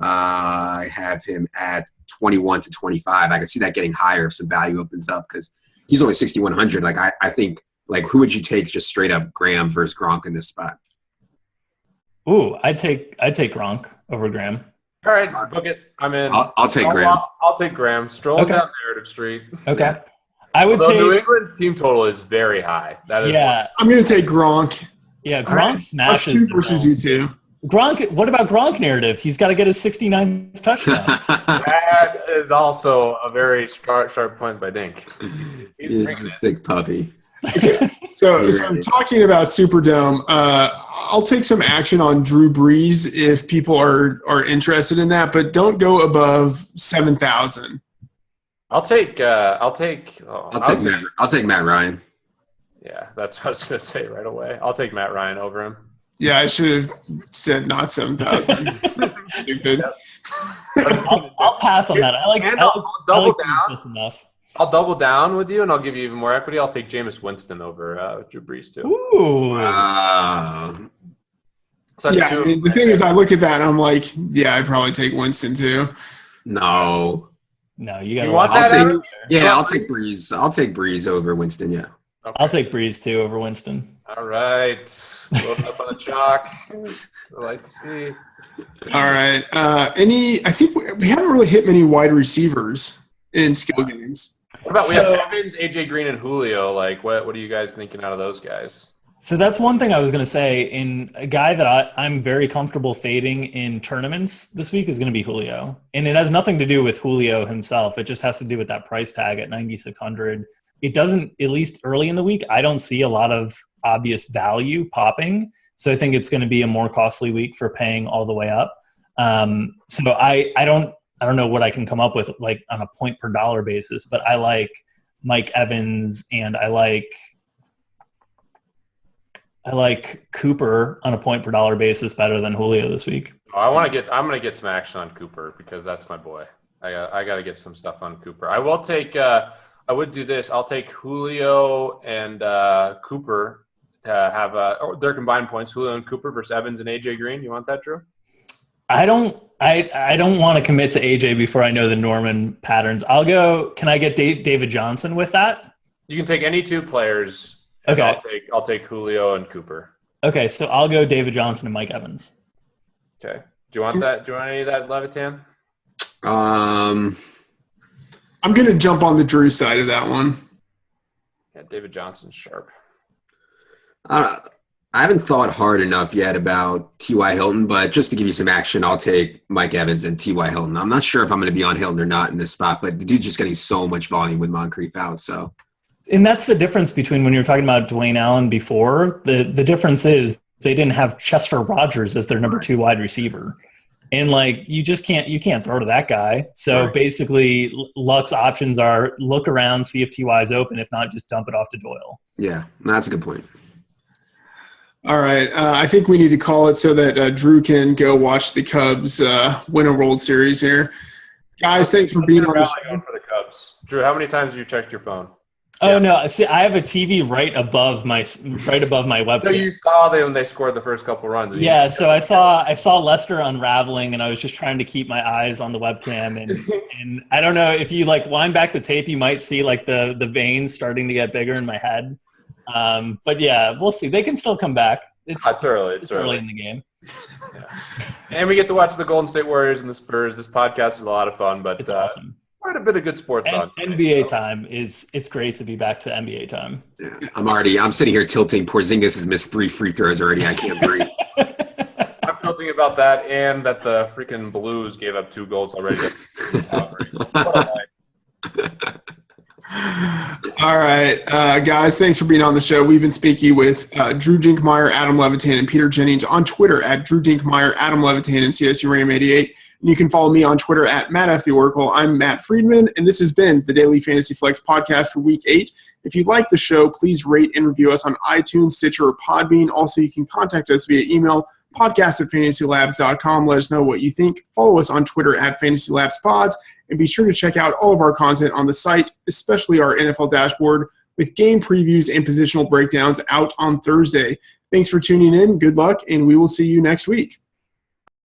I have him at 21 to 25. I could see that getting higher if some value opens up because he's only 6,100. Like I think, like who would you take just straight up Graham versus Gronk in this spot? Ooh, I'd take Gronk over Graham. All right, book it. I'm in. I'll take Graham. I'll take Graham. Strolling down Narrative Street. Okay. Yeah. I would Although take New England's team total is very high. That is I'm going to take Gronk. Yeah, Gronk smashes. +2 versus you two. Gronk. What about Gronk narrative? He's got to get his 69th touchdown. that is also a very sharp point by Dink. He's a sick puppy. So I'm talking about Superdome. I'll take some action on Drew Brees if people are interested in that, but don't go above 7,000. I'll take Matt Ryan. Yeah, that's what I was going to say right away. I'll take Matt Ryan over him. Yeah, I should have said not 7,000. Stupid. I'll pass on that. I'll double down. Just enough. I'll double down with you, and I'll give you even more equity. I'll take Jameis Winston over Drew Brees too. Ooh. So Yeah, I mean, the thing is, I look at that and I'm like, yeah, I'd probably take Winston too. No, you got. Want that? I'll take Breeze. I'll take Breeze over Winston. Yeah. Okay. I'll take Breeze too over Winston. All right, load up on the chalk. I like to see. All right. I think we haven't really hit many wide receivers in skill games. What about we have Evans, AJ Green, and Julio? Like, what are you guys thinking out of those guys? So that's one thing I was going to say. In a guy that I'm very comfortable fading in tournaments this week is going to be Julio. And it has nothing to do with Julio himself. It just has to do with that price tag at 9,600. It doesn't, at least early in the week, I don't see a lot of obvious value popping. So I think it's going to be a more costly week for paying all the way up. So I don't know what I can come up with like on a point per dollar basis, but I like Mike Evans and I like Cooper on a point per dollar basis better than Julio this week. I'm gonna get some action on Cooper because that's my boy. I got to get some stuff on Cooper. I will take. I would do this. I'll take Julio and Cooper to have their combined points. Julio and Cooper versus Evans and AJ Green. You want that, Drew? I don't want to commit to AJ before I know the Norman patterns. I'll go. Can I get David Johnson with that? You can take any two players. Okay. I'll take Julio and Cooper. Okay, so I'll go David Johnson and Mike Evans. Okay. Do you want that? Do you want any of that, Levitan? I'm going to jump on the Drew side of that one. Yeah, David Johnson's sharp. I haven't thought hard enough yet about T.Y. Hilton, but just to give you some action, I'll take Mike Evans and T.Y. Hilton. I'm not sure if I'm going to be on Hilton or not in this spot, but the dude's just getting so much volume with Moncrief out, so. And that's the difference between when you were talking about Dwayne Allen before. The difference is they didn't have Chester Rogers as their number 2 wide receiver. And like you can't throw to that guy. So basically Luck's options are look around, see if TY is open. If not, just dump it off to Doyle. Yeah, that's a good point. All right. I think we need to call it so that Drew can go watch the Cubs win a World Series here. Guys, thanks for being on the show. For the Cubs. Drew, how many times have you checked your phone? Oh, no. See, I have a TV right above my webcam. So you saw them when they scored the first couple runs. Yeah, so I saw Lester unraveling, and I was just trying to keep my eyes on the webcam. And I don't know, if you, like, wind back the tape, you might see, like, the veins starting to get bigger in my head. But, yeah, we'll see. They can still come back. It's early in the game. Yeah. And we get to watch the Golden State Warriors and the Spurs. This podcast is a lot of fun, but it's awesome. quite a bit of good sports on. NBA time it's great to be back to NBA time. Yeah, I'm sitting here tilting. Porzingis has missed 3 free throws already. I can't breathe. I'm tilting about that, and that the freaking Blues gave up 2 goals already. All right, guys, thanks for being on the show. We've been speaking with Drew Dinkmeyer, Adam Levitan, and Peter Jennings on Twitter at Drew Dinkmeyer, Adam Levitan, and CSURAM88. And you can follow me on Twitter at MattFTheOracle. I'm Matt Freedman, and this has been the Daily Fantasy Flex podcast for Week 8. If you like the show, please rate and review us on iTunes, Stitcher, or Podbean. Also, you can contact us via email, podcast@fantasylabs.com. Let us know what you think. Follow us on Twitter at FantasyLabsPods. And be sure to check out all of our content on the site, especially our NFL dashboard, with game previews and positional breakdowns out on Thursday. Thanks for tuning in. Good luck, and we will see you next week.